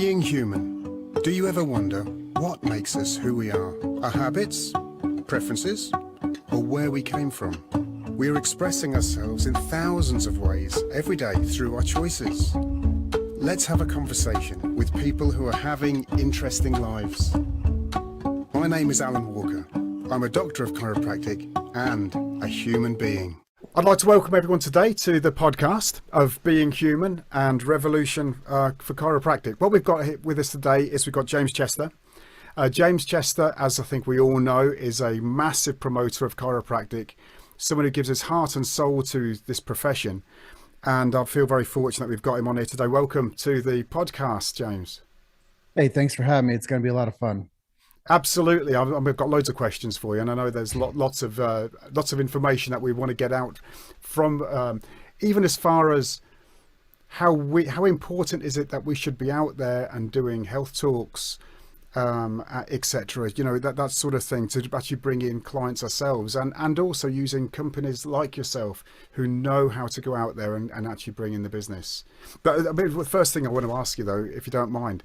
Being human. Do you ever wonder what makes us who we are? Our habits, preferences, or where we came from? We are expressing ourselves in thousands of ways every day through our choices. Let's have a conversation with people who are having interesting lives. My name is Alan Walker. I'm a doctor of chiropractic and a human being. I'd like to welcome everyone today to the podcast of Being Human and Revolution for Chiropractic. What we've got here with us today is we've got James Chester. James Chester, as I think we all know, is a massive promoter of chiropractic, someone who gives his heart and soul to this profession. And I feel very fortunate we've got him on here today. Welcome to the podcast, James. Hey, thanks for having me. It's going to be a lot of fun. Absolutely. I've got loads of questions for you, and I know there's lots of information that we want to get out from, even as far as how important is it that we should be out there and doing health talks, etc. You know, that sort of thing, to actually bring in clients ourselves, and also using companies like yourself who know how to go out there and actually bring in the business. But the first thing I want to ask you, though, if you don't mind.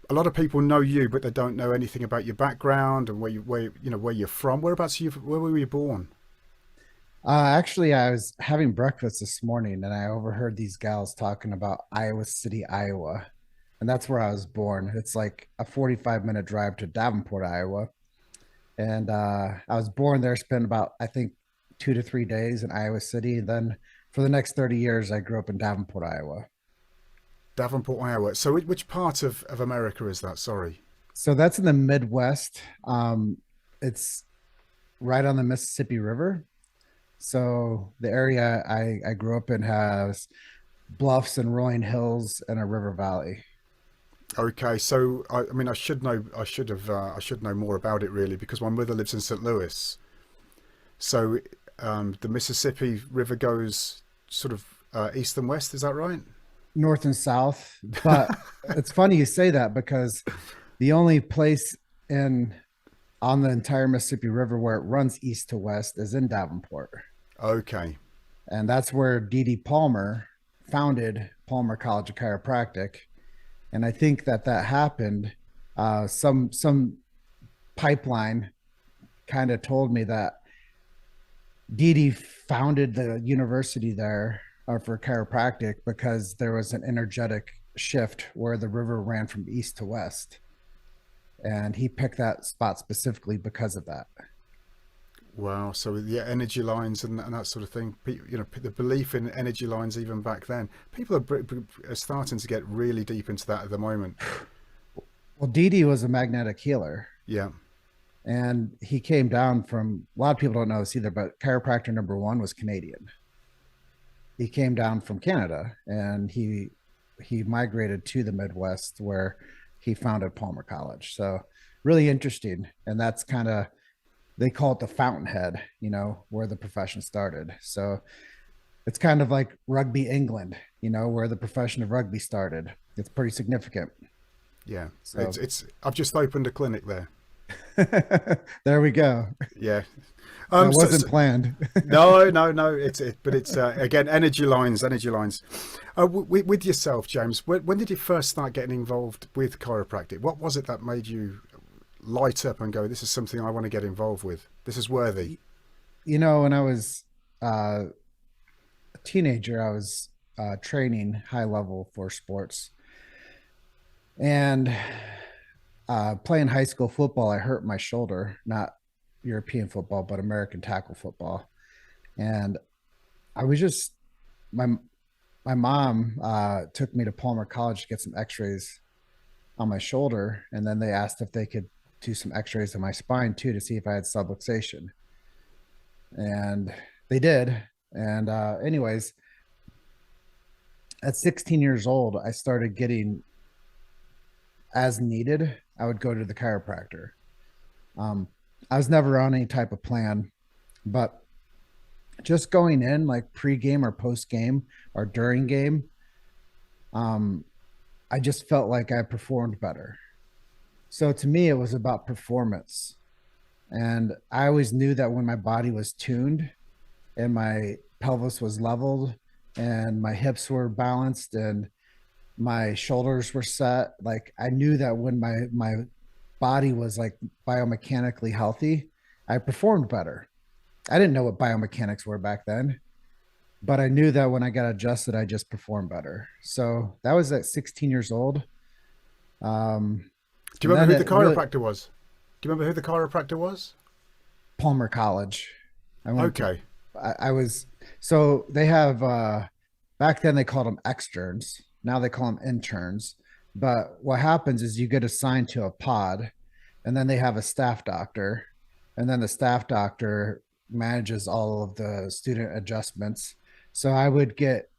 A lot of people know you, but they don't know anything about your background and where you're from. Where were you born? Actually, I was having breakfast this morning and I overheard these gals talking about Iowa City, Iowa. And that's where I was born. It's like a 45-minute drive to Davenport, Iowa. And I was born there, spent about, I think, 2 to 3 days in Iowa City. And then for the next 30 years, I grew up in Davenport, Iowa. Davenport, Iowa. So which part of America is that? Sorry. So that's in the Midwest. It's right on the Mississippi River. So the area I grew up in has bluffs and rolling hills and a river valley. Okay, so I mean, I should know more about it really, because my mother lives in St. Louis. So the Mississippi River goes sort of east and west. Is that right? North and south. But it's funny you say that, because the only place on the entire Mississippi River where it runs east to west is in Davenport. Okay. And that's where D.D. Palmer founded Palmer College of Chiropractic. And I think that happened. Some pipeline kind of told me that D.D. founded the university there for chiropractic because there was an energetic shift where the river ran from east to west. And he picked that spot specifically because of that. Wow. So yeah, energy lines and that sort of thing, you know, the belief in energy lines even back then, people are starting to get really deep into that at the moment. Well, Didi was a magnetic healer. Yeah. And he came down from, a lot of people don't know this either, but chiropractor number 1 was Canadian. He came down from Canada and he migrated to the Midwest where he founded Palmer College. So really interesting. And that's kind of, they call it the fountainhead, you know, where the profession started. So it's kind of like rugby England, you know, where the profession of rugby started. It's pretty significant. Yeah. So I've just opened a clinic there. There we go. Yeah. That wasn't planned. No. But it's again, energy lines. With yourself, James, when did you first start getting involved with chiropractic? What was it that made you light up and go, this is something I want to get involved with? This is worthy. You know, when I was a teenager, I was training high level for sports. And playing high school football, I hurt my shoulder, not European football, but American tackle football. And I was just, my mom took me to Palmer College to get some x-rays on my shoulder. And then they asked if they could do some x-rays on my spine too, to see if I had subluxation. And they did. And anyways, at 16 years old, I started getting, as needed, I would go to the chiropractor. I was never on any type of plan, but just going in like pre-game or post-game or during game, I just felt like I performed better. So to me, it was about performance. And I always knew that when my body was tuned and my pelvis was leveled and my hips were balanced and My shoulders were set. Like I knew that when my body was like biomechanically healthy, I performed better. I didn't know what biomechanics were back then, but I knew that when I got adjusted, I just performed better. So that was at 16 years old. Um, Do you and remember then who the it really chiropractor was? Do you remember who the chiropractor was? Palmer College. I went to, Okay. I was, so they have, back then they called them externs. Now they call them interns. But what happens is you get assigned to a pod, and then they have a staff doctor, and then the staff doctor manages all of the student adjustments. So I would get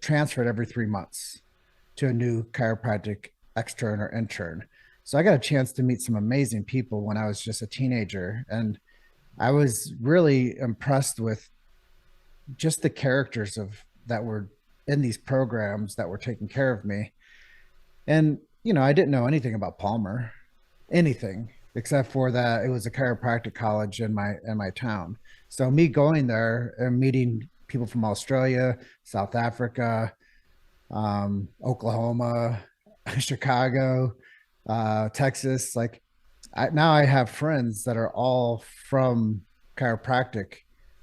transferred every 3 months to a new chiropractic extern or intern. So I got a chance to meet some amazing people when I was just a teenager. And I was really impressed with just the characters of that were in these programs that were taking care of me. And, I didn't know anything about Palmer, anything except for that it was a chiropractic college in my town. So me going there and meeting people from Australia, South Africa, Oklahoma, Chicago, Texas. Like now I have friends that are all from chiropractic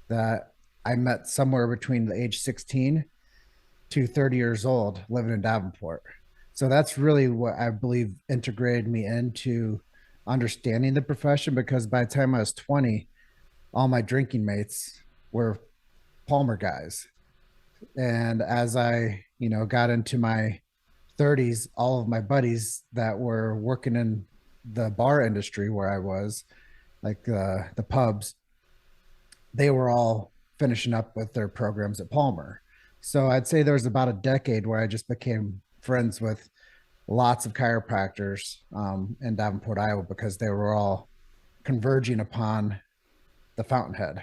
that I met somewhere between the age 16 to 30 years old living in Davenport. So that's really what I believe integrated me into understanding the profession, because by the time I was 20, all my drinking mates were Palmer guys. And as I, got into my 30s, all of my buddies that were working in the bar industry where I was, like the pubs, they were all finishing up with their programs at Palmer. So I'd say there was about a decade where I just became friends with lots of chiropractors in Davenport, Iowa, because they were all converging upon the Fountainhead.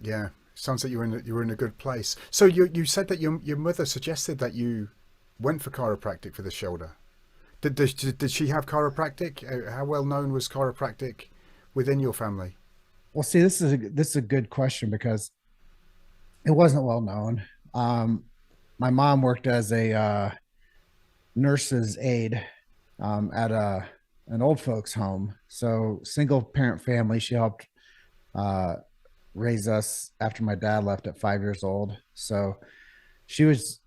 Yeah. Sounds like you were in a good place. So you said that your mother suggested that you went for chiropractic for the shoulder. Did she have chiropractic? How well known was chiropractic within your family? Well, see, this is a good question because it wasn't well known. My mom worked as a nurse's aide at an old folks home, so single parent family. She helped uh, raise us after my dad left at 5 years old. So she was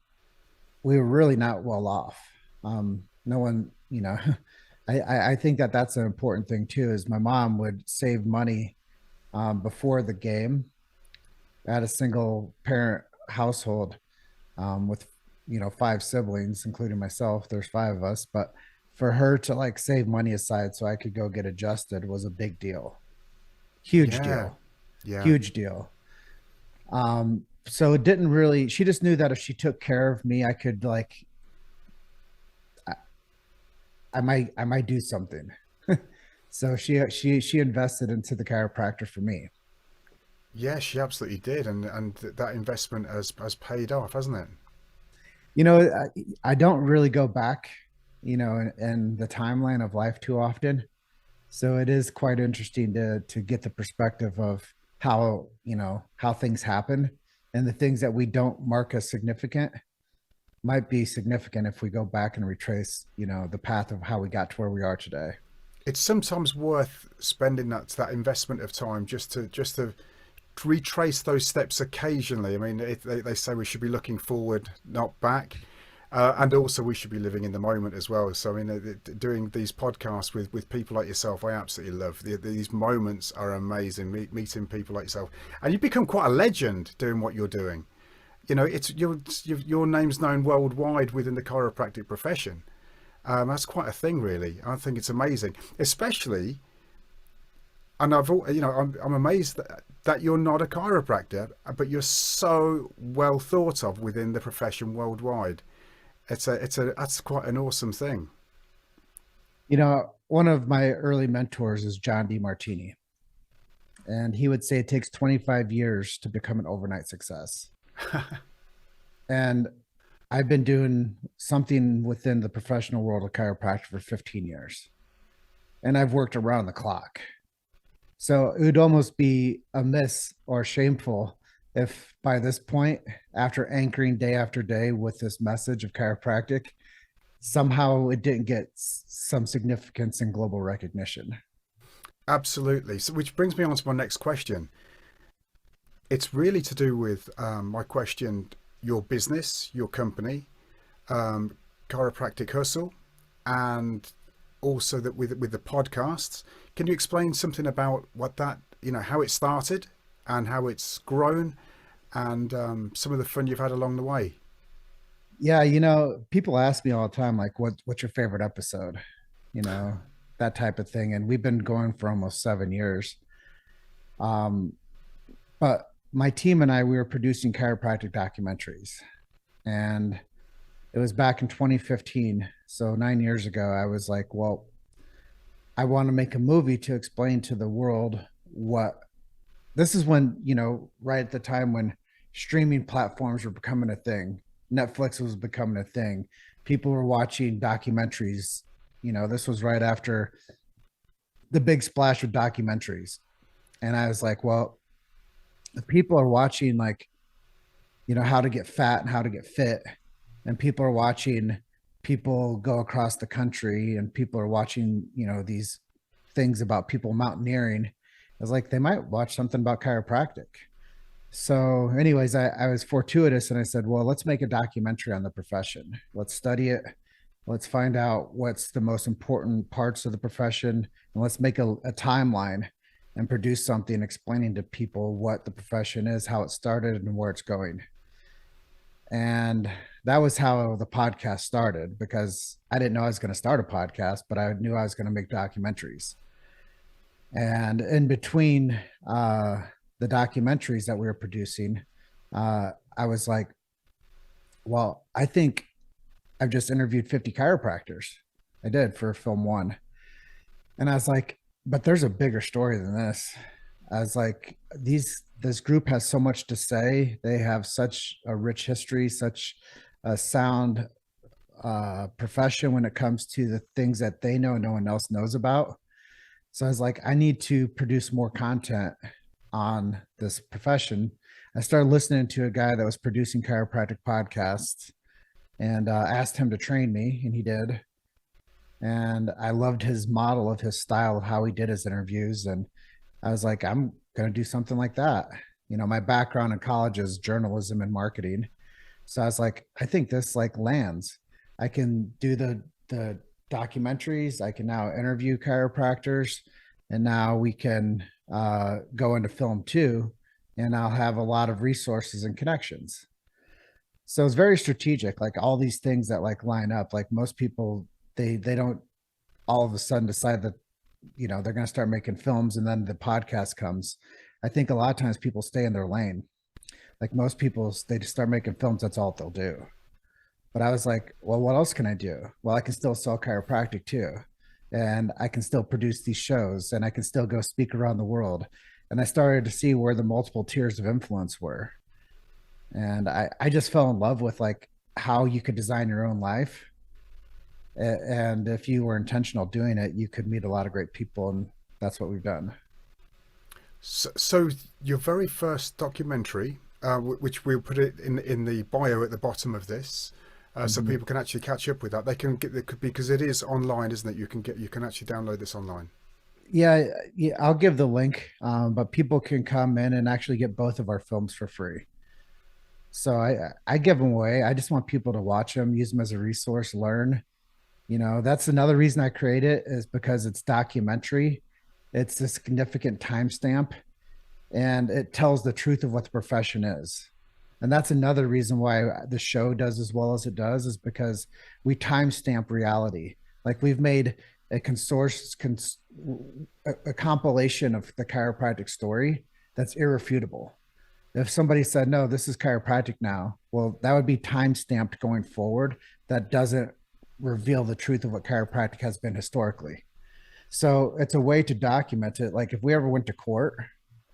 we were really not well off. No one, I think that that's an important thing too. Is my mom would save money before the game at a single parent household with five siblings, including myself. There's five of us, but for her to like save money aside so I could go get adjusted was a big deal, huge Yeah. deal, Yeah. huge deal. So it didn't really. She just knew that if she took care of me, I could like I, I might do something. So she invested into the chiropractor for me. Yeah, she absolutely did, and that investment has paid off, hasn't it? I don't really go back, in the timeline of life too often. So it is quite interesting to get the perspective of how things happen, and the things that we don't mark as significant might be significant if we go back and retrace, the path of how we got to where we are today. It's sometimes worth spending that investment of time just to retrace those steps occasionally. I mean, they say we should be looking forward, not back. And also, we should be living in the moment as well. So, I mean, doing these podcasts with people like yourself, I absolutely love. These moments are amazing. Meeting people like yourself, and you become quite a legend doing what you're doing. It's your name's known worldwide within the chiropractic profession. That's quite a thing, really. I think it's amazing, especially. And I'm amazed that you're not a chiropractor, but you're so well thought of within the profession worldwide. That's quite an awesome thing. One of my early mentors is John DeMartini, and he would say it takes 25 years to become an overnight success. And I've been doing something within the professional world of chiropractic for 15 years, and I've worked around the clock. So it would almost be amiss or shameful if by this point, after anchoring day after day with this message of chiropractic, somehow it didn't get some significance in global recognition. Absolutely. So, which brings me on to my next question. It's really to do with my question, your business, your company, um, Chiropractic Hustle, and also that with the podcasts. Can you explain something about what that, how it started and how it's grown and some of the fun you've had along the way? Yeah, people ask me all the time, like, what's your favorite episode? You know, that type of thing. And we've been going for almost 7 years. Um, but my team and I, we were producing chiropractic documentaries. And it was back in 2015. So 9 years ago, I was like, well, I want to make a movie to explain to the world what this is when, right at the time when streaming platforms were becoming a thing. Netflix was becoming a thing. People were watching documentaries. This was right after the big splash with documentaries. And I was like, well, if people are watching, like, how to get fat and how to get fit, and people are watching people go across the country, and people are watching, these things about people mountaineering, I was like, they might watch something about chiropractic. So, anyways, I was fortuitous and I said, well, let's make a documentary on the profession. Let's study it. Let's find out what's the most important parts of the profession, and let's make a timeline and produce something explaining to people what the profession is, how it started, and where it's going. And that was how the podcast started, because I didn't know I was going to start a podcast, but I knew I was going to make documentaries. And in between the documentaries that we were producing, I was like, well, I think I've just interviewed 50 chiropractors. I did for film one. And I was like, but there's a bigger story than this. I was like, this group has so much to say. They have such a rich history, such a sound profession when it comes to the things that they know no one else knows about. So I was like, I need to produce more content on this profession. I started listening to a guy that was producing chiropractic podcasts, and asked him to train me, and he did. And I loved his model of his style of how he did his interviews. And I was like, I'm going to do something like that. My background in college is journalism and marketing. So I was like, I think this like lands. I can do the documentaries. I can now interview chiropractors, and now we can go into film too. And I'll have a lot of resources and connections. So it's very strategic, like all these things that like line up. Like most people, they don't all of a sudden decide that, they're going to start making films and then the podcast comes. I think a lot of times people stay in their lane. Like most people, they just start making films. That's all they'll do. But I was like, well, what else can I do? Well, I can still sell chiropractic too. And I can still produce these shows, and I can still go speak around the world. And I started to see where the multiple tiers of influence were. And I just fell in love with like how you could design your own life. And if you were intentional doing it, you could meet a lot of great people. And that's what we've done. So your very first documentary, which we'll put it in the bio at the bottom of this, so people can actually catch up with that. They can get it, because it is online, isn't it? You can actually download this online. Yeah, I'll give the link, but people can come in and actually get both of our films for free. So I give them away. I just want people to watch them, use them as a resource, learn. That's another reason I create it, is because it's documentary. It's a significant timestamp, and it tells the truth of what the profession is. And that's another reason why the show does as well as it does, is because we timestamp reality. Like we've made a a compilation of the chiropractic story that's irrefutable. If somebody said, no, this is chiropractic now, well, that would be time stamped going forward. That doesn't reveal the truth of what chiropractic has been historically. So it's a way to document it. Like if we ever went to court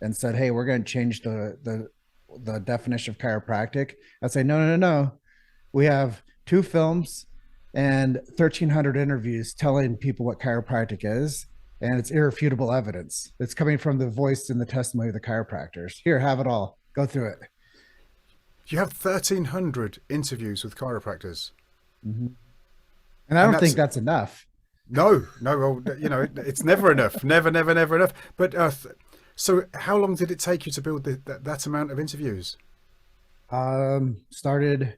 and said, hey, we're going to change the definition of chiropractic, I'd say, no, no, no, no. We have 2 films and 1,300 interviews telling people what chiropractic is. And it's irrefutable evidence. It's coming from the voice and the testimony of the chiropractors. Here, have it all. Go through it. You have 1,300 interviews with chiropractors. Hmm. And I And don't think that's, that's enough. no, no, well, it's never enough. Never, never, never enough. But so how long did it take you to build that amount of interviews? Started.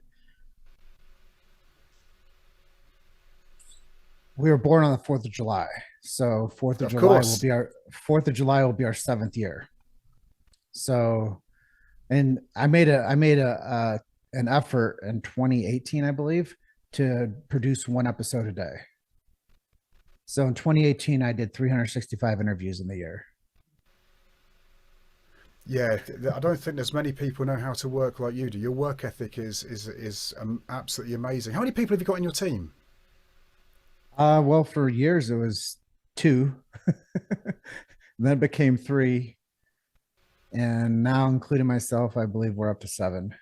We were born on the 4th of July, so Of course. Fourth of July will be our 7th year. So, and I made a an effort in 2018, I believe, to produce one episode a day. So in 2018, I did 365 interviews in the year. Yeah, I don't think there's many people know how to work like you do. Your work ethic is absolutely amazing. How many people have you got in your team? Well, for years it was two, then it became three, and now, including myself, I believe we're up to seven.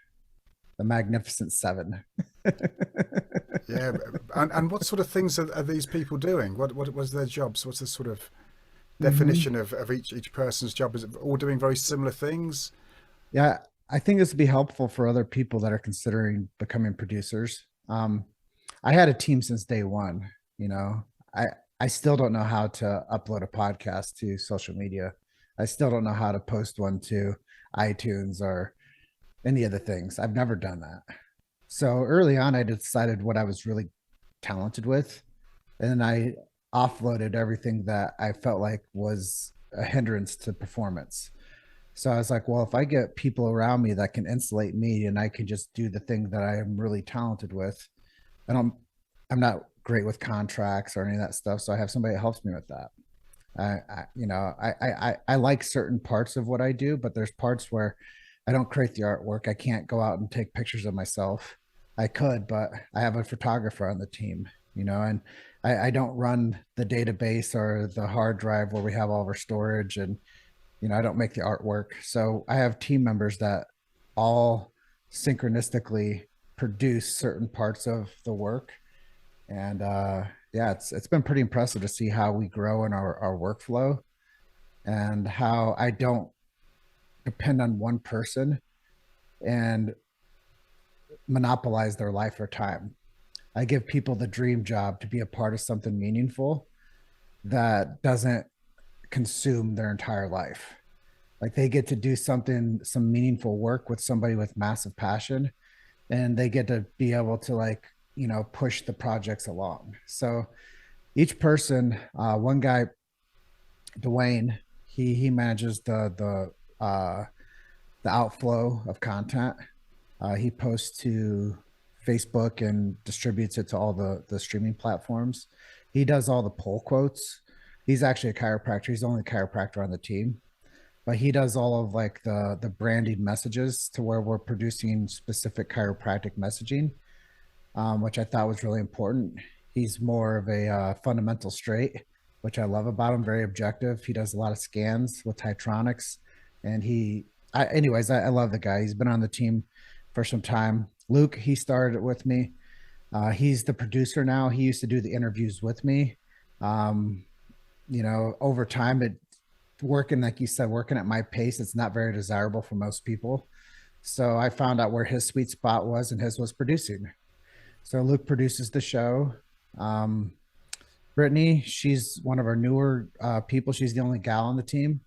The magnificent seven. Yeah, and what sort of things are these people doing? What was their jobs? What's the sort of Hmm. definition of each person's job? Is it all doing very similar things? Yeah, I think this would be helpful for other people that are considering becoming producers. I had a team since day one. You know, I I still don't know how to upload a podcast to social media. I still don't know how to post one to iTunes or any of the things. I've never done that. So early on, I decided what I was really talented with, and I offloaded everything that I felt like was a hindrance to performance. So I was like, well, if I get people around me that can insulate me and I can just do the thing that I am really talented with, I don't, I'm not great with contracts or any of that stuff. So I have somebody that helps me with that. I like certain parts of what I do, but there's parts where I don't create the artwork. I can't go out and take pictures of myself. I could, but I have a photographer on the team, and I don't run the database or the hard drive where we have all of our storage, and I don't make the artwork. So I have team members that all synchronistically produce certain parts of the work. And yeah, it's been pretty impressive to see how we grow in our workflow, and how I don't depend on one person and monopolize their life or time. I give people the dream job to be a part of something meaningful that doesn't consume their entire life. Like, they get to do some meaningful work with somebody with massive passion, and they get to be able to, like, push the projects along. So each person, one guy, Dwayne, he manages the outflow of content. He posts to Facebook and distributes it to all the streaming platforms. He does all the pull quotes. He's actually a chiropractor. He's the only chiropractor on the team, but he does all of, like, the branding messages to where we're producing specific chiropractic messaging, which I thought was really important. He's more of a fundamental straight, which I love about him. Very objective. He does a lot of scans with Titronics, and I love the guy. He's been on the team for some time. Luke, he started with me. He's the producer now. He used to do the interviews with me. Um, over time, working, like you said, working at my pace, it's not very desirable for most people. So I found out where his sweet spot was, and his was producing. So Luke produces the show. Um, Brittany, she's one of our newer people. She's the only gal on the team.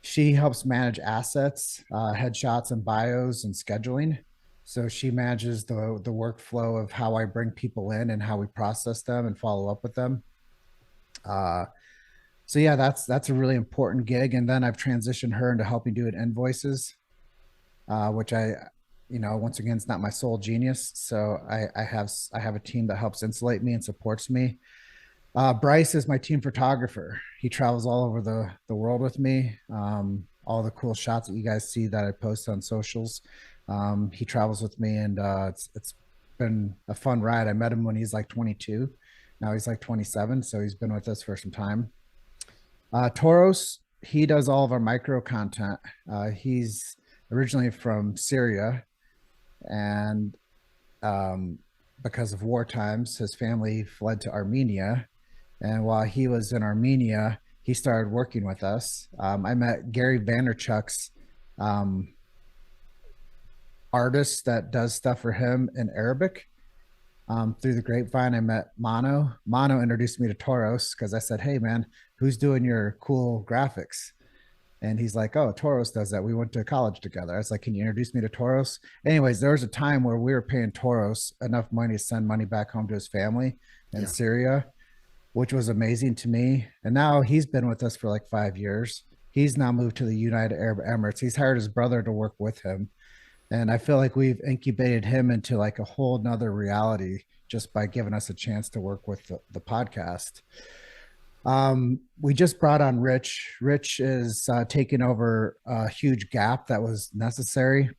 She helps manage assets, headshots, and bios, and scheduling. So she manages the workflow of how I bring people in and how we process them and follow up with them. Uh, so yeah, that's a really important gig. And then I've transitioned her into helping do it invoices, which once again, it's not my sole genius. So I have a team that helps insulate me and supports me. Bryce is my team photographer. He travels all over the world with me. All the cool shots that you guys see that I post on socials. He travels with me, and it's been a fun ride. I met him when he's like 22. Now he's like 27, so he's been with us for some time. Toros, he does all of our micro content. He's originally from Syria, and because of war times, his family fled to Armenia. And while he was in Armenia, he started working with us. I met Gary Vaynerchuk's um, artist that does stuff for him in Arabic. Through the grapevine, I met Mano. Mano introduced me to Toros because I said, "Hey, man, who's doing your cool graphics?" And he's like, "Oh, Toros does that. We went to college together." I was like, "Can you introduce me to Toros?" Anyways, there was a time where we were paying Toros enough money to send money back home to his family in Yeah. Syria, which was amazing to me. And now he's been with us for like 5 years. He's now moved to the United Arab Emirates. He's hired his brother to work with him. And I feel like we've incubated him into like a whole nother reality just by giving us a chance to work with the podcast. We just brought on Rich. Rich is taking over a huge gap that was necessary.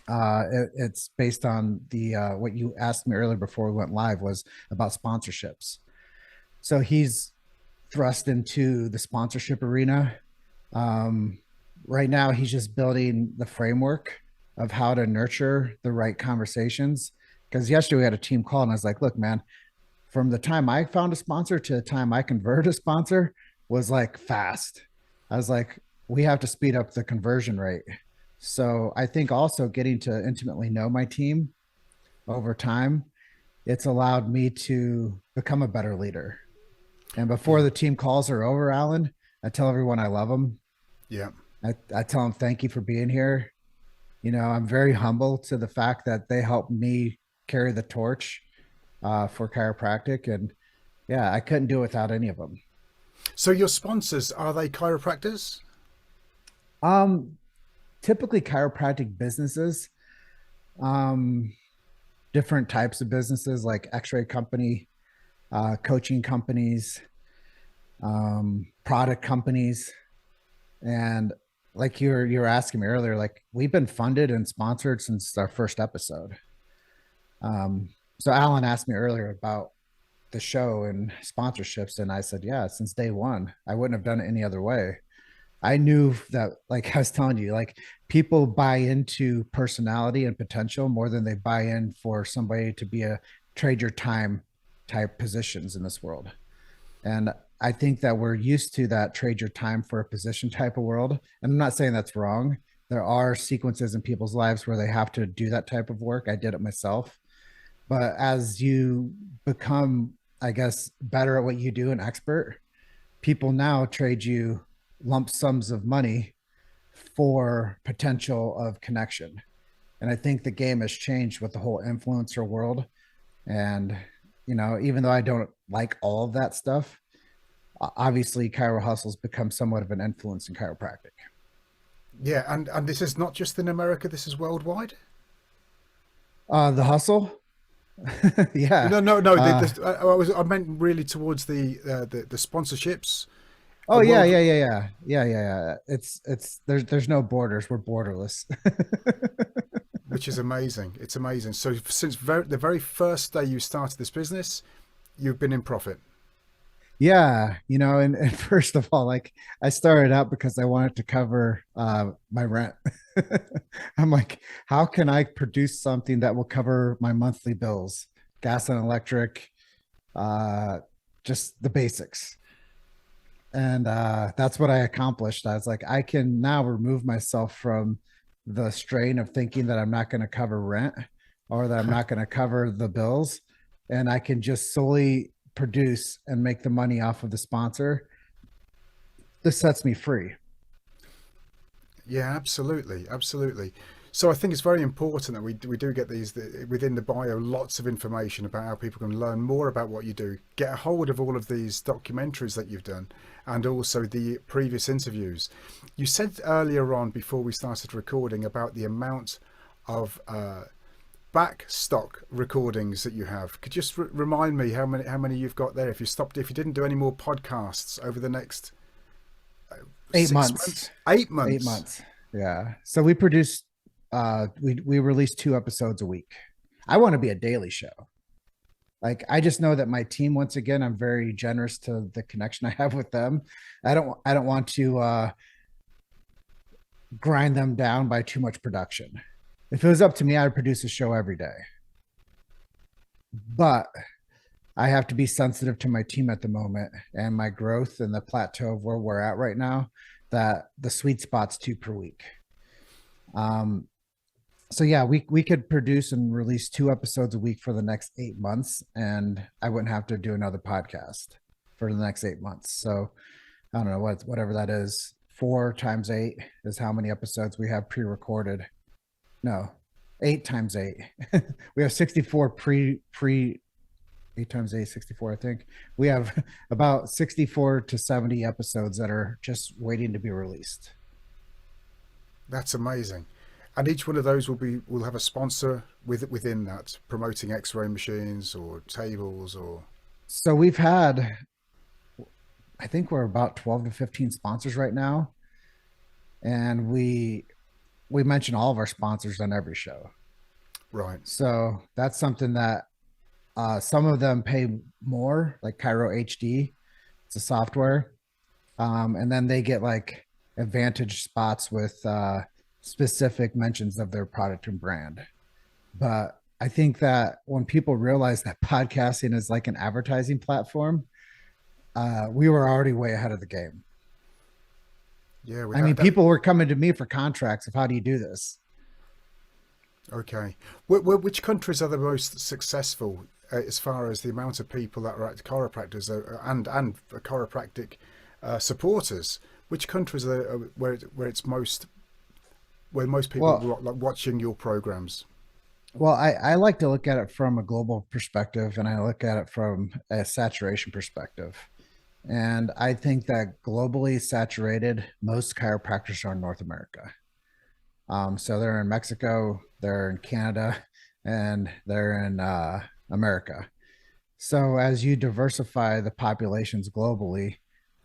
It's based on the what you asked me earlier before we went live was about sponsorships. So he's thrust into the sponsorship arena. Um, right now, he's just building the framework of how to nurture the right conversations. Because yesterday we had a team call, and I was like, "Look, man, from the time I found a sponsor to the time I converted a sponsor was like fast." I was like, "We have to speed up the conversion rate." So I think also getting to intimately know my team over time, it's allowed me to become a better leader. And before Yeah. the team calls are over, Alan, I tell everyone I love them. Yeah. I tell them thank you for being here. You know, I'm very humble to the fact that they helped me carry the torch for chiropractic. And yeah, I couldn't do it without any of them. So your sponsors, are they chiropractors? Um, Typically chiropractic businesses, um, different types of businesses like X-ray company, coaching companies, product companies, and like you're asking me earlier, like we've been funded and sponsored since our first episode. Um, so Alan asked me earlier about the show and sponsorships, and I said, yeah, since day one, I wouldn't have done it any other way. I knew that, like I was telling you, like people buy into personality and potential more than they buy in for somebody to be a trade your time type positions in this world. And I think that we're used to that trade your time for a position type of world. And I'm not saying that's wrong. There are sequences in people's lives where they have to do that type of work. I did it myself. But as you become, I guess, better at what you do, an expert, people now trade you lump sums of money for potential of connection. And I think the game has changed with the whole influencer world. And, you know, even though I don't like all of that stuff, obviously Chiro Hustle's become somewhat of an influence in chiropractic. Yeah, and this is not just in America, this is worldwide? The hustle, yeah. No, no, no. Uh, I meant really towards the sponsorships. A oh yeah, world, yeah, yeah, yeah, yeah, yeah, yeah. It's there's no borders. We're borderless. which is amazing. It's amazing. So since the very first day you started this business, you've been in profit. Yeah, you know, and first of all, like I started out because I wanted to cover my rent. I'm like, how can I produce something that will cover my monthly bills, gas and electric, uh, just the basics. And that's what I accomplished. I was like, I can now remove myself from the strain of thinking that I'm not going to cover rent or that I'm not going to cover the bills. And I can just solely produce and make the money off of the sponsor. This sets me free. Yeah, absolutely, absolutely. So I think it's very important that we do get these within the bio, lots of information about how people can learn more about what you do, get a hold of all of these documentaries that you've done, and also the previous interviews. You said earlier on before we started recording about the amount of back stock recordings that you have. Could you just remind me how many you've got there? If you didn't do any more podcasts over the next Eight 6 months, months. 8 months. 8 months. Yeah. So we produce we release 2 episodes a week. I want to be a daily show. Like I just know that my team, once again, I'm very generous to the connection I have with them. I don't want to grind them down by too much production. If it was up to me, I'd produce a show every day. But I have to be sensitive to my team at the moment and my growth and the plateau of where we're at right now, that the sweet spot's 2 per week. Um, So yeah, we could produce and release 2 episodes a week for the next 8 months, and I wouldn't have to do another podcast for the next 8 months. So I don't know whatever that is. 4 times 8 is how many episodes we have pre-recorded. No, 8 times 8. We have 64 pre 8 times 8, 64. I think we have about 64 to 70 episodes that are just waiting to be released. That's amazing. And each one of those will have a sponsor within that, promoting X-ray machines or tables or. So we've had, I think we're about 12 to 15 sponsors right now, and we mention all of our sponsors on every show. Right. So that's something that some of them pay more, like Chiro HD. It's a software, and then they get like advantage spots with specific mentions of their product and brand. But I think that when people realize that podcasting is like an advertising platform, we were already way ahead of the game. Yeah. I mean, people were coming to me for contracts of how do you do this? Okay. Which countries are the most successful as far as the amount of people that are at chiropractors and chiropractic supporters? Which countries are where it's most where most people like watching your programs? Well, I like to look at it from a global perspective, and I look at it from a saturation perspective. And I think that globally saturated, most chiropractors are in North America. So they're in Mexico, they're in Canada, and they're in America. So as you diversify the populations globally,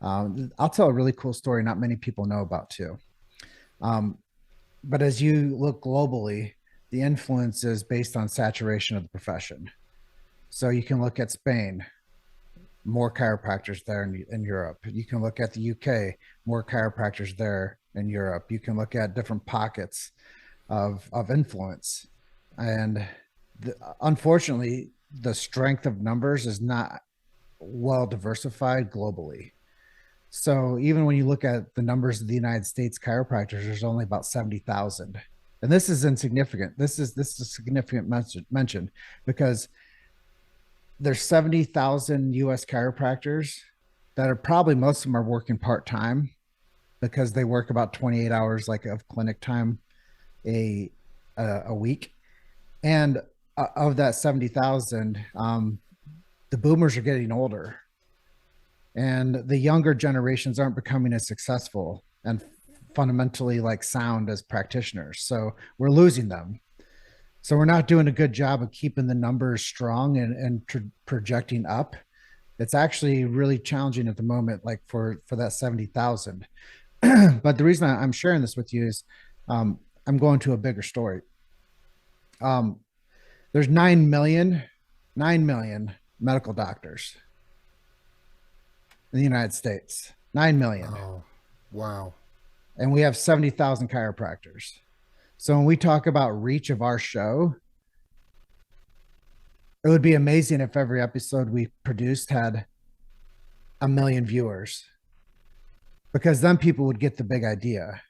I'll tell a really cool story not many people know about too. Um, but as you look globally, the influence is based on saturation of the profession. So you can look at Spain, more chiropractors there in Europe. You can look at the UK, more chiropractors there in Europe. You can look at different pockets of influence. And unfortunately, the strength of numbers is not well diversified globally. So even when you look at the numbers of the United States chiropractors, there's only about 70,000. And this is insignificant. This is a significant mention because there's 70,000 US chiropractors that are probably most of them are working part-time because they work about 28 hours like of clinic time a week. And of that 70,000, the boomers are getting older and the younger generations aren't becoming as successful and fundamentally like sound as practitioners. So we're losing them. So we're not doing a good job of keeping the numbers strong and projecting up. It's actually really challenging at the moment, like for that 70,000. But the reason I'm sharing this with you is I'm going to a bigger story. There's 9 million medical doctors in the United States. 9 million. Oh, wow. And we have 70,000 chiropractors. So when we talk about reach of our show, it would be amazing if every episode we produced had 1 million viewers, because then people would get the big idea.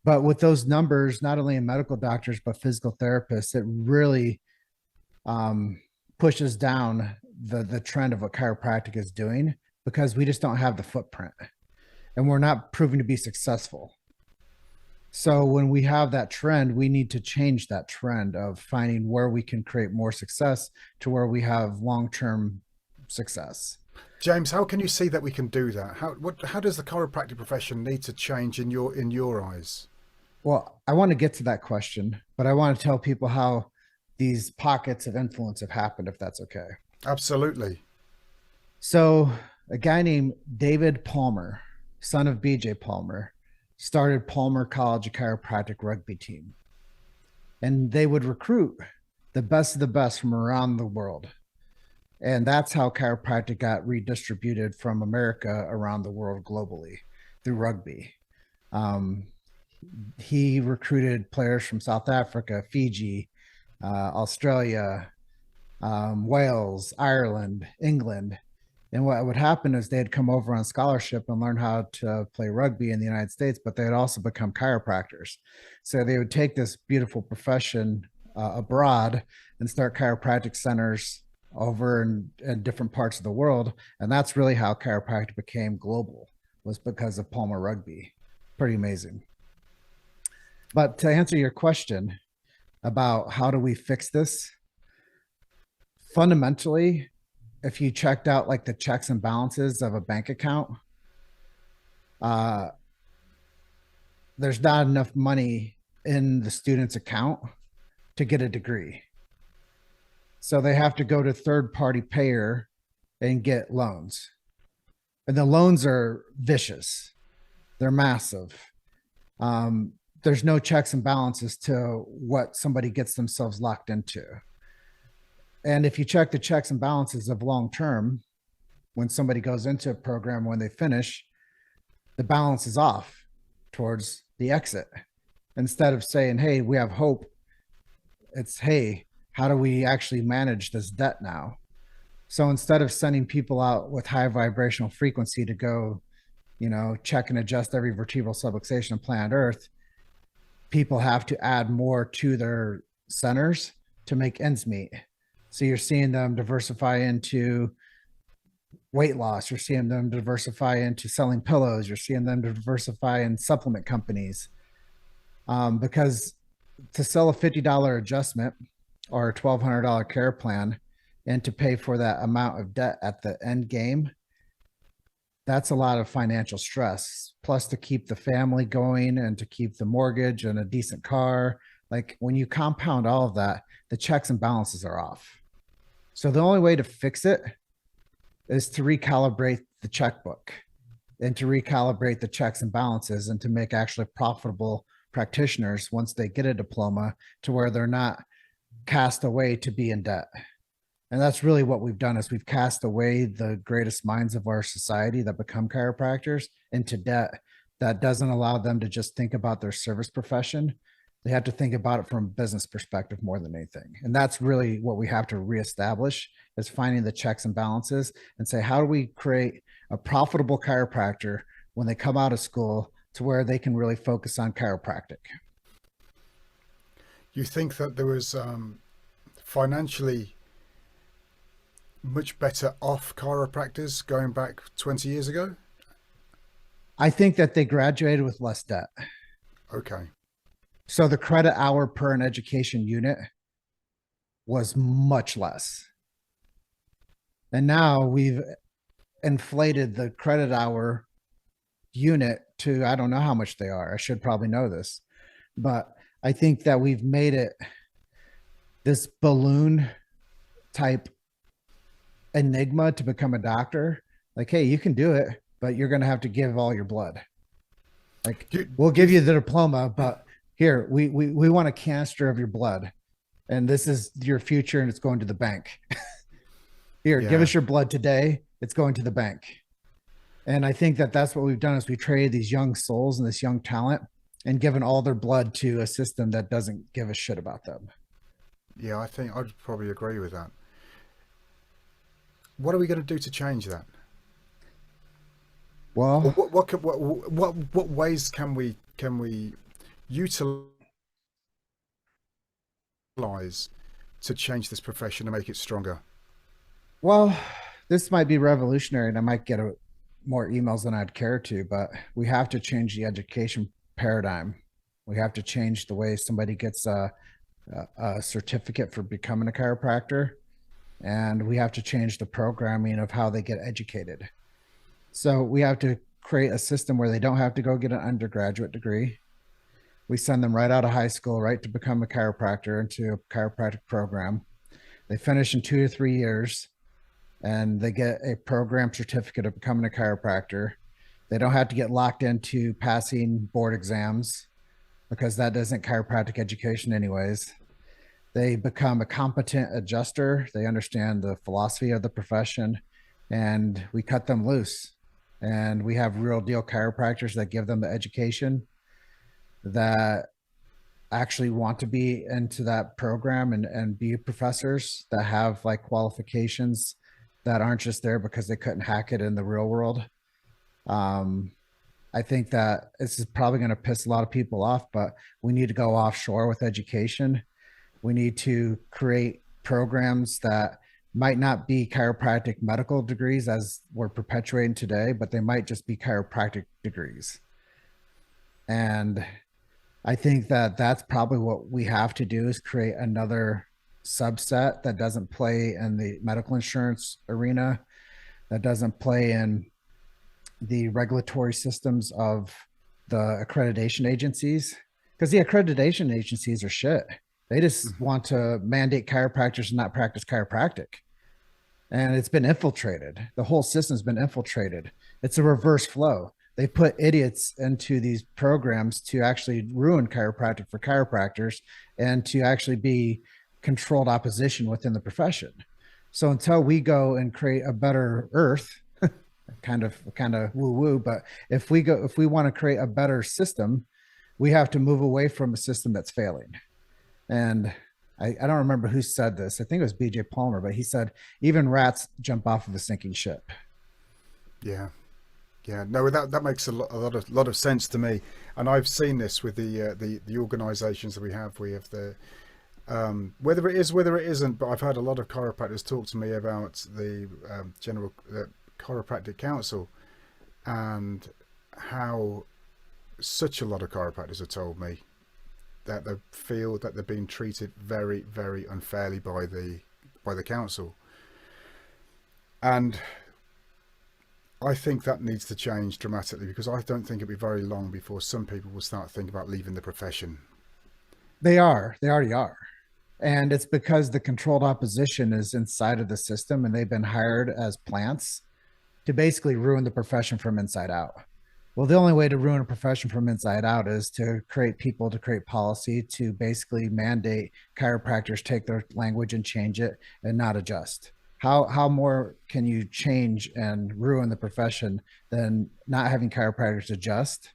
But with those numbers, not only in medical doctors, but physical therapists, it really pushes down the trend of what chiropractic is doing, because we just don't have the footprint and we're not proving to be successful. So when we have that trend, we need to change that trend of finding where we can create more success to where we have long-term success. James, how can you see that we can do that? How does the chiropractic profession need to change in your eyes? Well, I want to get to that question, but I want to tell people how these pockets of influence have happened, if that's okay. Absolutely. So a guy named David Palmer, son of BJ Palmer, started Palmer College of Chiropractic rugby team. And they would recruit the best of the best from around the world. And that's how chiropractic got redistributed from America around the world globally through rugby. He recruited players from South Africa, Fiji, Australia, Wales, Ireland, England. And what would happen is they'd come over on scholarship and learn how to play rugby in the United States, but they'd also become chiropractors. So they would take this beautiful profession abroad and start chiropractic centers over in different parts of the world. And that's really how chiropractic became global, was because of Palmer rugby. Pretty amazing. But to answer your question about how do we fix this, fundamentally, if you checked out like the checks and balances of a bank account, uh, there's not enough money in the student's account to get a degree. So they have to go to third party payer and get loans. And the loans are vicious. They're massive. There's no checks and balances to what somebody gets themselves locked into. And if you check the checks and balances of long term, when somebody goes into a program, when they finish, the balance is off towards the exit. Instead of saying, hey, we have hope, it's, hey, how do we actually manage this debt now? So instead of sending people out with high vibrational frequency to go, check and adjust every vertebral subluxation on planet Earth, people have to add more to their centers to make ends meet. So you're seeing them diversify into weight loss. You're seeing them diversify into selling pillows. You're seeing them diversify in supplement companies. Because to sell a $50 adjustment or a $1,200 care plan and to pay for that amount of debt at the end game, that's a lot of financial stress. Plus, to keep the family going and to keep the mortgage and a decent car. Like when you compound all of that, the checks and balances are off. So the only way to fix it is to recalibrate the checkbook and to recalibrate the checks and balances and to make actually profitable practitioners once they get a diploma, to where they're not cast away to be in debt. And that's really what we've done, is we've cast away the greatest minds of our society that become chiropractors into debt that doesn't allow them to just think about their service profession. They have to think about it from a business perspective more than anything. And that's really what we have to reestablish, is finding the checks and balances and say, how do we create a profitable chiropractor when they come out of school to where they can really focus on chiropractic? You think that there was financially much better off chiropractors going back 20 years ago? I think that they graduated with less debt. Okay. So the credit hour per an education unit was much less. And now we've inflated the credit hour unit to, I don't know how much they are. I should probably know this, but I think that we've made it this balloon type enigma to become a doctor. Like, hey, you can do it, but you're going to have to give all your blood. Like, we'll give you the diploma, but here, we want a canister of your blood, and this is your future, and it's going to the bank. Here, give us your blood today. It's going to the bank. And I think that that's what we've done, is we traded these young souls and this young talent and given all their blood to a system that doesn't give a shit about them. Yeah, I think I'd probably agree with that. What are we going to do to change that? Well, what ways can we utilize to change this profession and make it stronger? Well, this might be revolutionary, and I might get more emails than I'd care to, but we have to change the education paradigm. We have to change the way somebody gets a certificate for becoming a chiropractor, and we have to change the programming of how they get educated. So we have to create a system where they don't have to go get an undergraduate degree. We send them right out of high school, right to become a chiropractor, into a chiropractic program. They finish in 2 to 3 years, and they get a program certificate of becoming a chiropractor. They don't have to get locked into passing board exams, because that isn't chiropractic education anyways. They become a competent adjuster. They understand the philosophy of the profession, and we cut them loose. And we have real deal chiropractors that give them the education, that actually want to be into that program and be professors, that have like qualifications that aren't just there because they couldn't hack it in the real world. Um, I think that this is probably going to piss a lot of people off, but we need to go offshore with education. We need to create programs that might not be chiropractic medical degrees as we're perpetuating today, but they might just be chiropractic degrees. And I think that that's probably what we have to do is create another subset that doesn't play in the medical insurance arena, that doesn't play in the regulatory systems of the accreditation agencies, because the accreditation agencies are shit. They just want to mandate chiropractors and not practice chiropractic. And it's been infiltrated. The whole system's been infiltrated. It's a reverse flow. They put idiots into these programs to actually ruin chiropractic for chiropractors and to actually be controlled opposition within the profession. So until we go and create a better earth, kind of woo woo, but if we want to create a better system, we have to move away from a system that's failing. And I don't remember who said this. I think it was BJ Palmer, but he said even rats jump off of a sinking ship. Yeah. Yeah, no, that makes a lot of sense to me, and I've seen this with the organisations that we have. We have the whether it isn't, but I've had a lot of chiropractors talk to me about the General Chiropractic Council, and how such a lot of chiropractors have told me that they feel that they're being treated very, very unfairly by the council, and I think that needs to change dramatically, because I don't think it'll be very long before some people will start thinking about leaving the profession. They already are. And it's because the controlled opposition is inside of the system, and they've been hired as plants to basically ruin the profession from inside out. Well, the only way to ruin a profession from inside out is to create people, to create policy, to basically mandate chiropractors take their language and change it and not adjust. How more can you change and ruin the profession than not having chiropractors adjust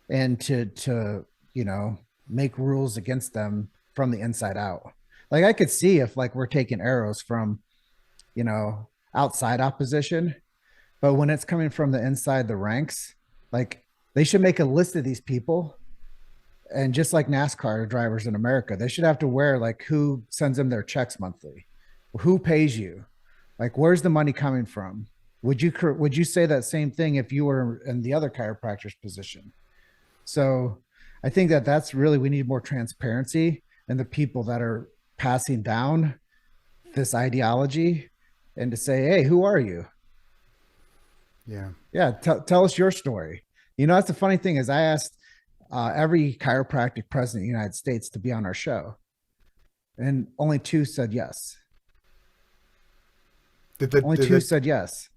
and to make rules against them from the inside out? Like, I could see if like we're taking arrows from outside opposition, but when it's coming from the inside the ranks, like, they should make a list of these people, and just like NASCAR drivers in America, they should have to wear like who sends them their checks monthly, who pays you, like where's the money coming from. Would you say that same thing if you were in the other chiropractor's position? So I think that that's really, we need more transparency in the people that are passing down this ideology, and to say, hey, who are you? Yeah, tell us your story. That's the funny thing is I asked every chiropractic president of the United States to be on our show, and only two said yes. Only two said yes.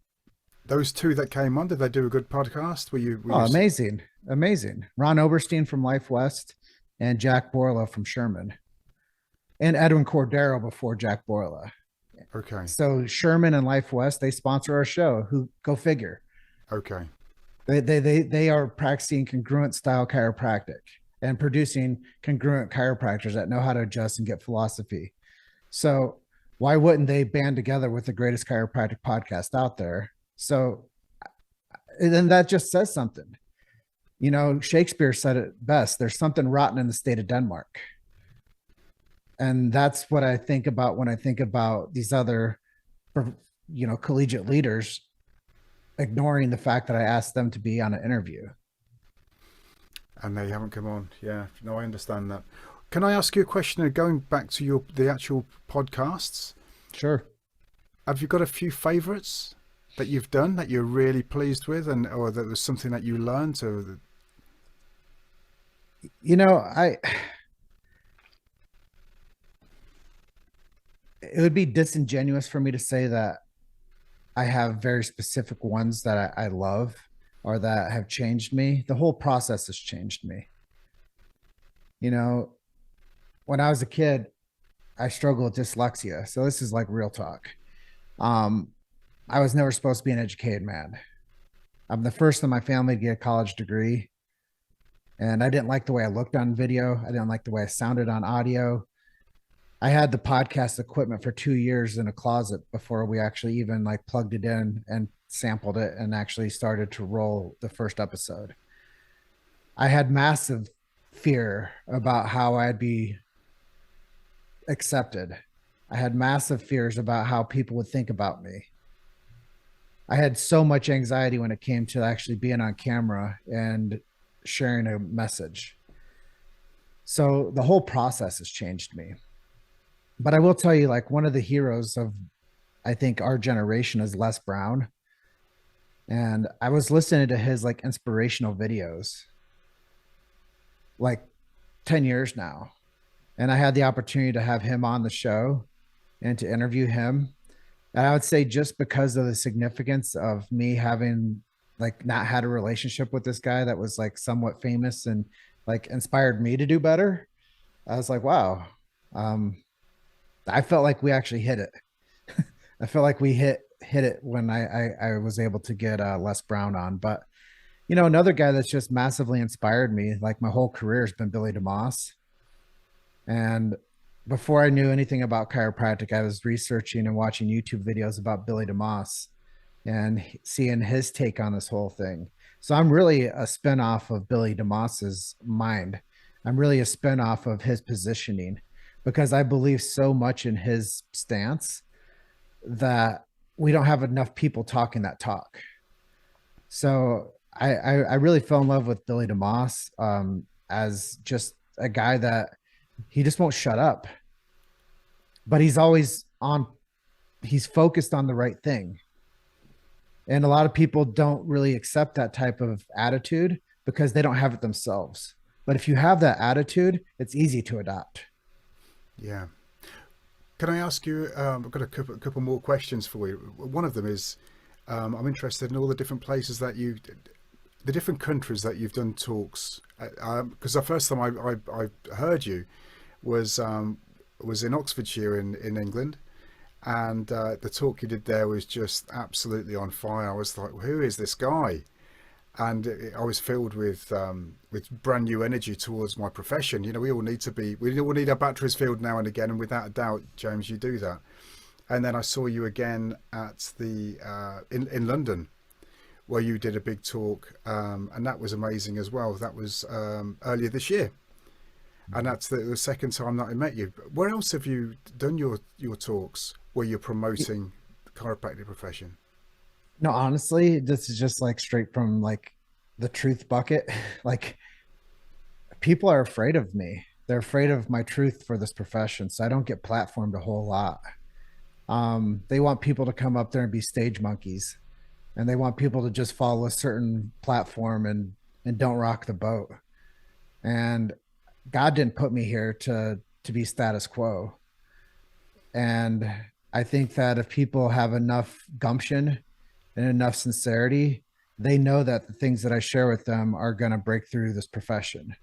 Those two that came on, did they do a good podcast? Amazing. Ron Oberstein from Life West and Jack Borla from Sherman, and Edwin Cordero before Jack Borla. Okay. So Sherman and Life West, they sponsor our show. Who, go figure. Okay. They are practicing congruent style chiropractic and producing congruent chiropractors that know how to adjust and get philosophy. So why wouldn't they band together with the greatest chiropractic podcast out there? So then that just says something. Shakespeare said it best. There's something rotten in the state of Denmark. And that's what I think about when I think about these other, collegiate leaders ignoring the fact that I asked them to be on an interview. And they haven't come on. Yeah, no, I understand that. Can I ask you a question going back to the actual podcasts? Sure. Have you got a few favorites that you've done that you're really pleased with, or that was something that you learned? Or it would be disingenuous for me to say that I have very specific ones that I love or that have changed me. The whole process has changed me. When I was a kid, I struggled with dyslexia. So this is like real talk. I was never supposed to be an educated man. I'm the first in my family to get a college degree. And I didn't like the way I looked on video. I didn't like the way I sounded on audio. I had the podcast equipment for 2 years in a closet before we actually even like plugged it in and sampled it and actually started to roll the first episode. I had massive fear about how I'd be accepted. I had massive fears about how people would think about me. I had so much anxiety when it came to actually being on camera and sharing a message. So the whole process has changed me. But I will tell you, like, one of the heroes of, I think, our generation is Les Brown. And I was listening to his like inspirational videos like 10 years now. And I had the opportunity to have him on the show and to interview him. And I would say just because of the significance of me having like not had a relationship with this guy that was like somewhat famous and like inspired me to do better, I was like, wow. Um, I felt like we actually hit it. I felt like we hit it when I was able to get Les Brown on. But you know, another guy that's just massively inspired me, like my whole career, has been Billy DeMoss. And before I knew anything about chiropractic, I was researching and watching YouTube videos about Billy DeMoss and seeing his take on this whole thing. So I'm really a spinoff of Billy DeMoss's mind. I'm really a spinoff of his positioning because I believe so much in his stance that we don't have enough people talking that talk. So I really fell in love with Billy DeMoss as just a guy that he just won't shut up, but he's always on, he's focused on the right thing. And a lot of people don't really accept that type of attitude because they don't have it themselves. But if you have that attitude, it's easy to adopt. Yeah. Can I ask you? I've got a couple more questions for you. One of them is, I'm interested in all the different places that the different countries that you've done talks. Because the first time I heard you was in Oxfordshire in England, and the talk you did there was just absolutely on fire. I was like, who is this guy? And I was filled with brand new energy towards my profession. You know, we all need our batteries filled now and again, and without a doubt, James, you do that. And then I saw you again at the in London, where you did a big talk, and that was amazing as well. That was earlier this year, and that's the second time that I met you. Where else have you done your talks where you're promoting the chiropractic profession? No, honestly, this is just like straight from like the truth bucket. Like people are afraid of me. They're afraid of my truth for this profession. So I don't get platformed a whole lot. They want people to come up there and be stage monkeys, and they want people to just follow a certain platform and don't rock the boat. And God didn't put me here to be status quo. And I think that if people have enough gumption and enough sincerity, they know that the things that I share with them are going to break through this profession.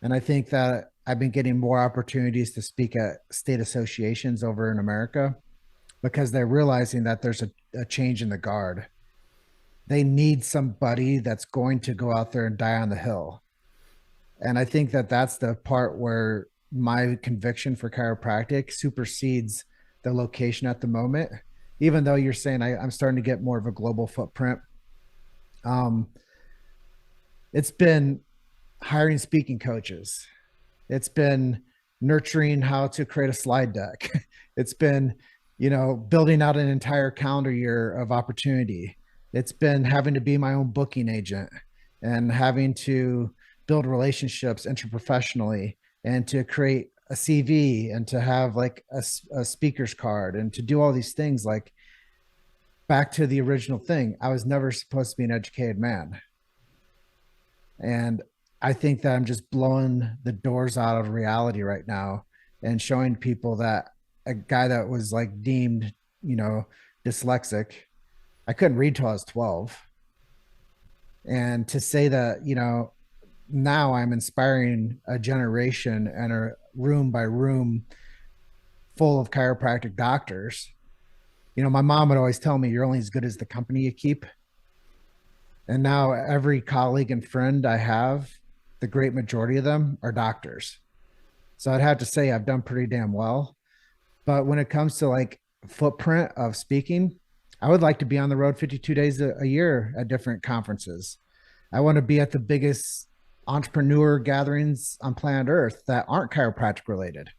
And I think that I've been getting more opportunities to speak at state associations over in America because they're realizing that there's a change in the guard. They need somebody that's going to go out there and die on the hill. And I think that that's the part where my conviction for chiropractic supersedes the location at the moment. Even though you're saying I'm starting to get more of a global footprint, um, it's been hiring speaking coaches. It's been nurturing how to create a slide deck. It's been, you know, building out an entire calendar year of opportunity. It's been having to be my own booking agent and having to build relationships interprofessionally and to create a CV and to have like a speaker's card and to do all these things. Like back to the original thing, I was never supposed to be an educated man. And I think that I'm just blowing the doors out of reality right now and showing people that a guy that was like deemed, you know, dyslexic, I couldn't read till I was 12. And to say that, you know, now I'm inspiring a generation and a room by room full of chiropractic doctors. You know, my mom would always tell me, you're only as good as the company you keep. And now every colleague and friend I have, the great majority of them are doctors. So I'd have to say I've done pretty damn well. But when it comes to like footprint of speaking, I would like to be on the road 52 days a year at different conferences. I want to be at the biggest entrepreneur gatherings on planet Earth that aren't chiropractic related.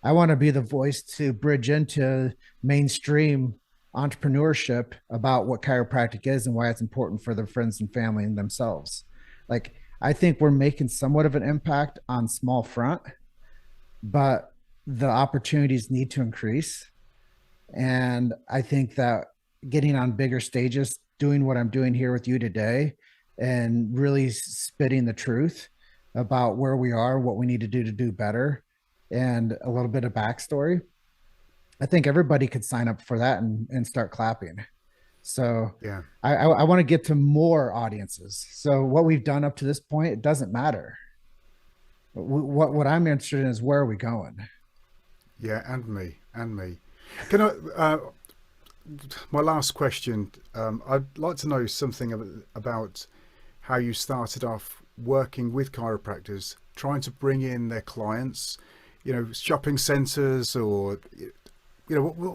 I want to be the voice to bridge into mainstream entrepreneurship about what chiropractic is and why it's important for their friends and family and themselves. Like, I think we're making somewhat of an impact on small front, but the opportunities need to increase. And I think that getting on bigger stages, doing what I'm doing here with you today, and really spitting the truth about where we are, what we need to do better, and a little bit of backstory. I think everybody could sign up for that and start clapping. So Yeah. I want to get to more audiences. So what we've done up to this point, it doesn't matter. What I'm interested in is where are we going? Yeah, and me, and me. Can I? My last question. I'd like to know something about how you started off working with chiropractors, trying to bring in their clients. You know, shopping centres, or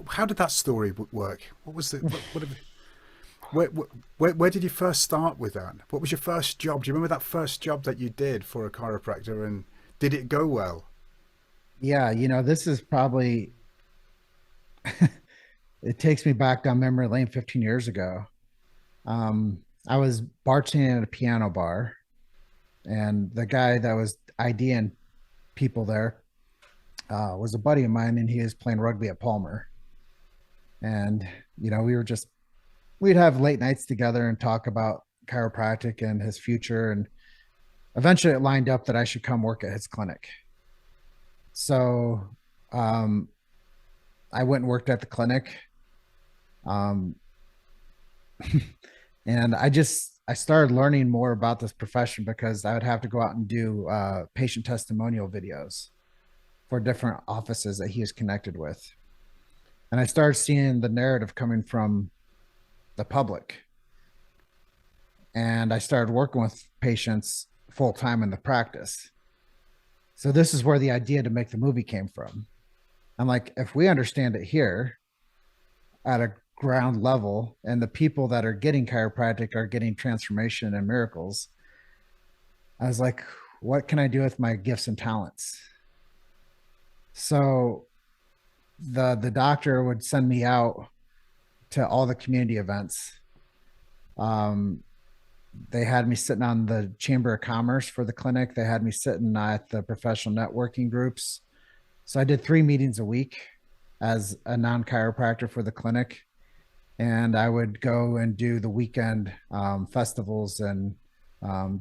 how did that story work? What was the where did you first start with that? What was your first job? Do you remember that first job that you did for a chiropractor, and did it go well? Yeah, this is probably it takes me back down memory lane 15 years ago. I was bartending at a piano bar, and the guy that was IDing people there was a buddy of mine, and he was playing rugby at Palmer. And we'd have late nights together and talk about chiropractic and his future. And eventually, it lined up that I should come work at his clinic. So I went and worked at the clinic. Um, and I started learning more about this profession because I would have to go out and do patient testimonial videos for different offices that he is connected with. And I started seeing the narrative coming from the public. And I started working with patients full time in the practice. So this is where the idea to make the movie came from. I'm like, if we understand it here at a ground level, and the people that are getting chiropractic are getting transformation and miracles, I was like, what can I do with my gifts and talents? So the doctor would send me out to all the community events. They had me sitting on the Chamber of Commerce for the clinic. They had me sitting at the professional networking groups. So I did 3 meetings a week as a non-chiropractor for the clinic. And I would go and do the weekend festivals and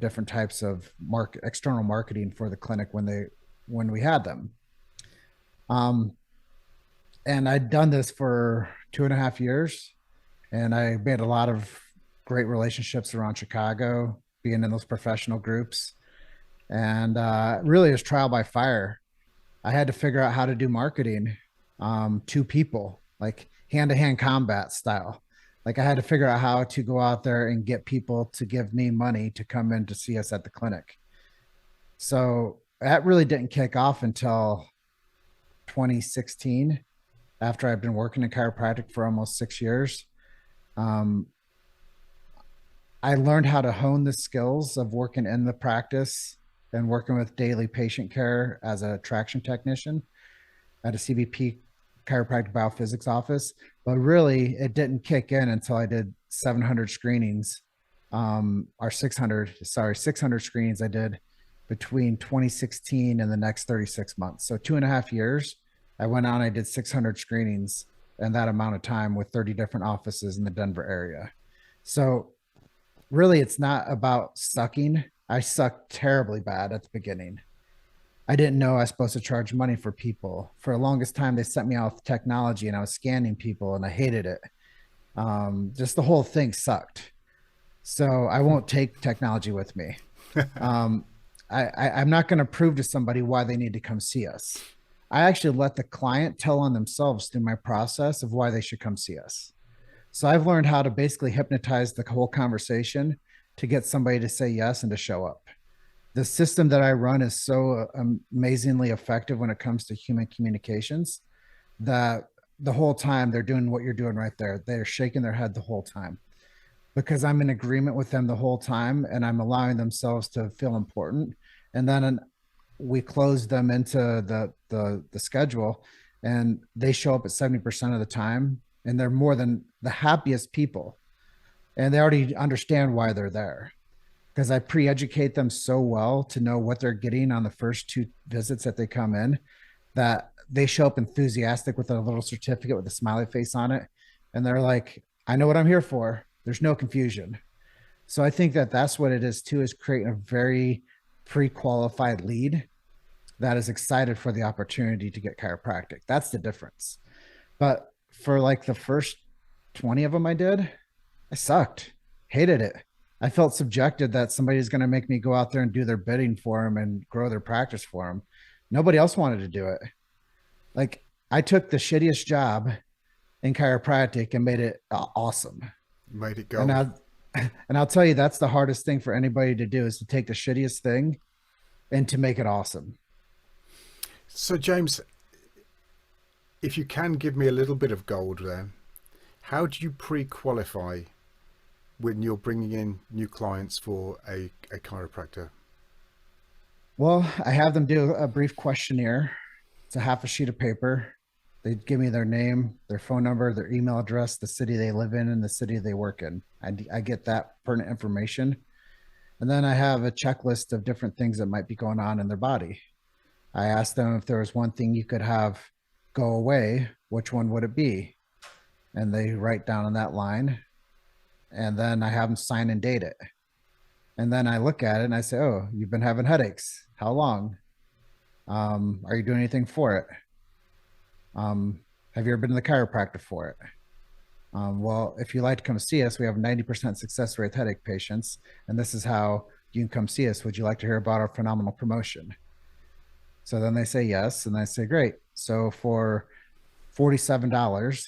different types of external marketing for the clinic when we had them. And I'd done this for 2.5 years, and I made a lot of great relationships around Chicago, being in those professional groups. And really, it was trial by fire. I had to figure out how to do marketing to people, like hand-to-hand combat style. Like, I had to figure out how to go out there and get people to give me money to come in to see us at the clinic. So that really didn't kick off until 2016, after I've been working in chiropractic for almost 6 years. I learned how to hone the skills of working in the practice and working with daily patient care as a traction technician at a CBP chiropractic biophysics office. But really, it didn't kick in until I did 700 screenings, or 600 screenings I did between 2016 and the next 36 months. So 2.5 years, I went on, I did 600 screenings in that amount of time with 30 different offices in the Denver area. So really, it's not about sucking. I sucked terribly bad at the beginning. I didn't know I was supposed to charge money for people. For the longest time, they sent me out with technology and I was scanning people and I hated it. Just the whole thing sucked. So I won't take technology with me. I'm not going to prove to somebody why they need to come see us. I actually let the client tell on themselves through my process of why they should come see us. So I've learned how to basically hypnotize the whole conversation to get somebody to say yes and to show up. the system that I run is so amazingly effective when it comes to human communications that the whole time they're doing what you're doing right there. They're shaking their head the whole time because I'm in agreement with them the whole time and I'm allowing themselves to feel important. And then we close them into the schedule and they show up at 70% of the time and they're more than the happiest people and they already understand why they're there because I pre-educate them so well to know what they're getting on the first two visits that they come in that they show up enthusiastic with a little certificate with a smiley face on it and they're like, I know what I'm here for. There's no confusion. So I think that that's what it is too, is creating a very pre-qualified lead that is excited for the opportunity to get chiropractic. That's the difference. But for like the first 20 of them I did, I sucked, hated it. I felt subjected that somebody's going to make me go out there and do their bidding for them and grow their practice for them. Nobody else wanted to do it. Like I took the shittiest job in chiropractic and made it awesome. Made it And gold. I and I'll tell you that's the hardest thing for anybody to do is to take the shittiest thing and to make it awesome. So, James, if you can give me a little bit of gold there, how do you pre-qualify when you're bringing in new clients for a chiropractor? Well, I have them do a brief questionnaire. It's a half a sheet of paper. They give me their name, their phone number, their email address, the city they live in, and the city they work in. I get that pertinent information. And then I have a checklist of different things that might be going on in their body. I asked them if there was one thing you could have go away, which one would it be? And they write down on that line. And then I have them sign and date it. And then I look at it and I say, oh, you've been having headaches. How long? Are you doing anything for it? Have you ever been to the chiropractor for it? Well, if you like to come see us, we have a 90% success rate with headache patients. And this is how you can come see us. Would you like to hear about our phenomenal promotion? So then they say yes. And I say, great. So for $47,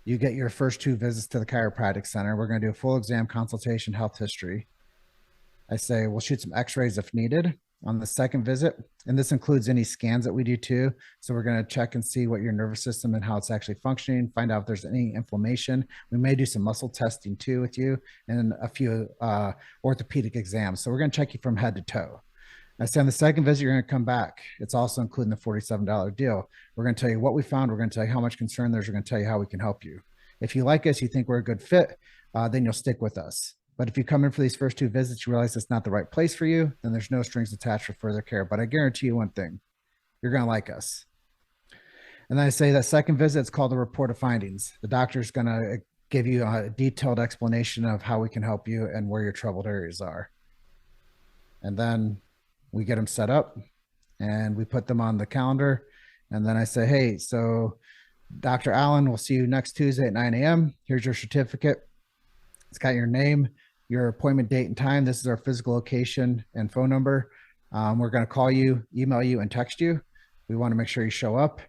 you get your first two visits to the chiropractic center. We're going to do a full exam, consultation, health history. I say, we'll shoot some x-rays if needed on the second visit. And this includes any scans that we do too. So we're going to check and see what your nervous system and how it's actually functioning, find out if there's any inflammation. We may do some muscle testing too with you and a few orthopedic exams. So we're going to check you from head to toe. I say on the second visit, you're going to come back. It's also including the $47 deal. We're going to tell you what we found. We're going to tell you how much concern there's. We're going to tell you how we can help you. If you like us, you think we're a good fit, then you'll stick with us. But if you come in for these first two visits, you realize it's not the right place for you, then there's no strings attached for further care. But I guarantee you one thing, you're going to like us. And then I say that second visit, it's called a report of findings. The doctor's going to give you a detailed explanation of how we can help you and where your troubled areas are. And then we get them set up and we put them on the calendar. And then I say, hey, so Dr. Allen, we'll see you next Tuesday at 9 a.m. Here's your certificate. It's got your name, your appointment date and time. This is our physical location and phone number. We're going to call you, email you, and text you. We want to make sure you show up.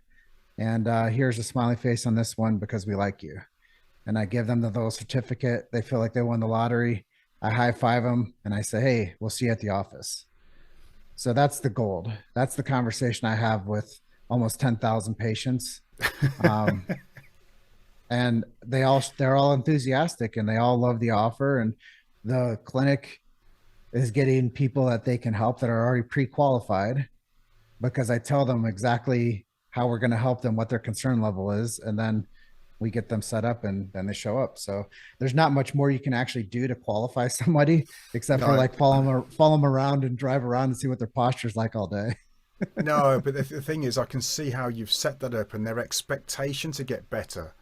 And here's a smiley face on this one because we like you. And I give them the little certificate. They feel like they won the lottery. I high five them and I say, hey, we'll see you at the office. So that's the gold. That's the conversation I have with almost 10,000 patients. Um, and they're all enthusiastic and they all love the offer. And the clinic is getting people that they can help that are already pre-qualified because I tell them exactly how we're going to help them, what their concern level is. And then we get them set up and then they show up. So there's not much more you can actually do to qualify somebody except for No, like follow them around and drive around and see what their posture's like all day. no, but the thing is, I can see how you've set that up, and their expectation to get better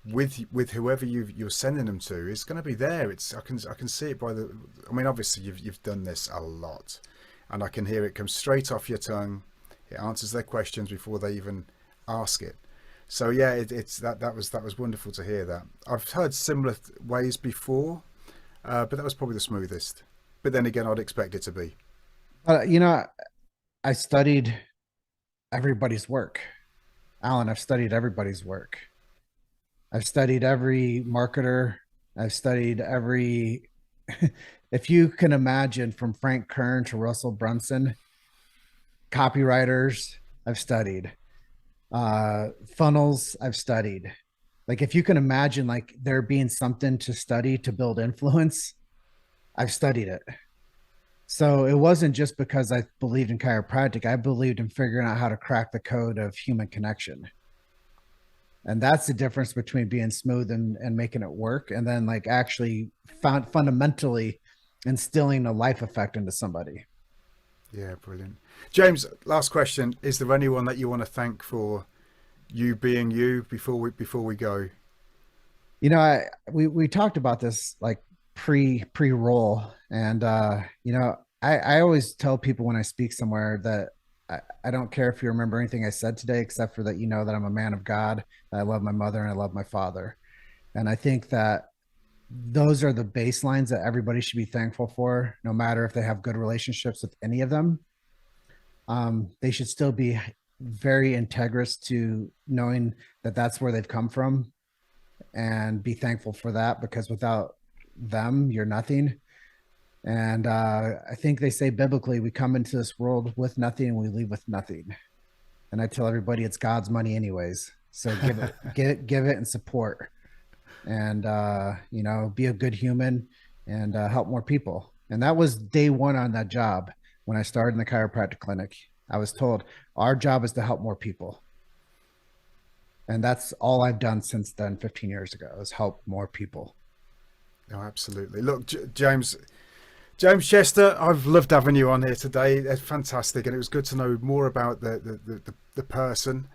with whoever you're sending them to is going to be there. It's I can see it by the. I mean, obviously you've done this a lot, and I can hear it come straight off your tongue. It answers their questions before they even ask it. So yeah, it's that was wonderful to hear that. I've heard similar ways before, but that was probably the smoothest. But then again, I'd expect it to be. You know, I studied everybody's work. Alan, I've studied everybody's work. I've studied every marketer. I've studied every If you can imagine, from Frank Kern to Russell Brunson, copywriters I've studied, funnels I've studied. Like if you can imagine like there being something to study to build influence, I've studied it. So it wasn't just because I believed in chiropractic. I believed in figuring out how to crack the code of human connection. And that's the difference between being smooth and making it work, and then like actually fundamentally instilling a life effect into somebody. Yeah, brilliant. James, last question. Is there anyone that you want to thank for you being you before we go? You know, we talked about this like pre roll, and you know, I always tell people when I speak somewhere that I don't care if you remember anything I said today, except for that you know that I'm a man of God, that I love my mother and I love my father. And I think that those are the baselines that everybody should be thankful for, no matter if they have good relationships with any of them. They should still be very integrous to knowing that that's where they've come from, and be thankful for that, because without them, you're nothing. And I think they say biblically, we come into this world with nothing and we leave with nothing. And I tell everybody it's God's money anyways. So give it and support, and you know, be a good human, and help more people. And that was day one on that job. When I started in the chiropractic clinic, I was told our job is to help more people. And that's all I've done since then, 15 years ago, is help more people. No, absolutely. Look, James Chester, I've loved having you on here today. It's fantastic, and it was good to know more about the person,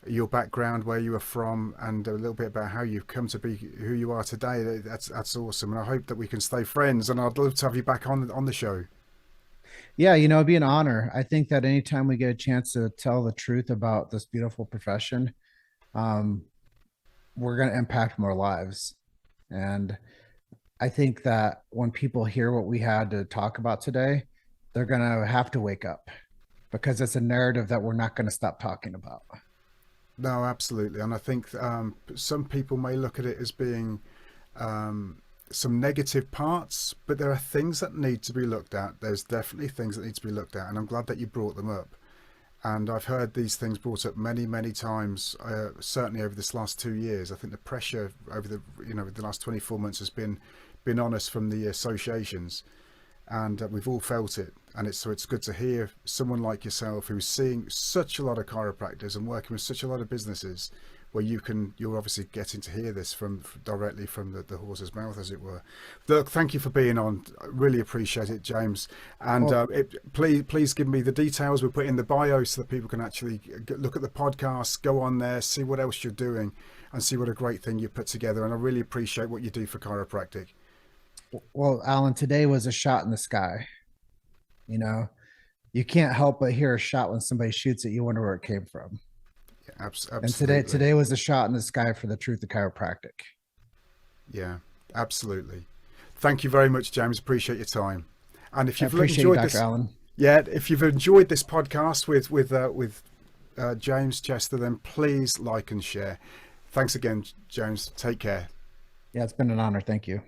your background, where you were from, and a little bit about how you've come to be who you are today. That's awesome, and I hope that we can stay friends. And I'd love to have you back on the show. Yeah, you know, it'd be an honor. I think that anytime we get a chance to tell the truth about this beautiful profession, um, we're going to impact more lives. And I think that when people hear what we had to talk about today, they're going to have to wake up, because it's a narrative that we're not going to stop talking about. No, absolutely, and I think some people may look at it as being some negative parts, but there are things that need to be looked at. There's definitely things that need to be looked at, and I'm glad that you brought them up. And I've heard these things brought up many times, certainly over this last 2 years. I think the pressure over the last 24 months has been on us from the associations, and we've all felt it. And it's good to hear someone like yourself who's seeing such a lot of chiropractors and working with such a lot of businesses, where you're obviously getting to hear this directly from the horse's mouth, as it were. Look, thank you for being on. I really appreciate it, James. And please give me the details. We'll put in the bio so that people can actually look at the podcast, go on there, see what else you're doing, and see what a great thing you put together. And I really appreciate what you do for chiropractic. Well, Alan, today was a shot in the sky. You know, you can't help but hear a shot when somebody shoots it. You wonder where it came from. Yeah, absolutely. And today was a shot in the sky for the truth of chiropractic. Yeah, absolutely. Thank you very much, James. Appreciate your time. And if you've enjoyed you, Dr. this, Allen. Yeah, if you've enjoyed this podcast with James Chester, then please like and share. Thanks again, James. Take care. Yeah, it's been an honor. Thank you.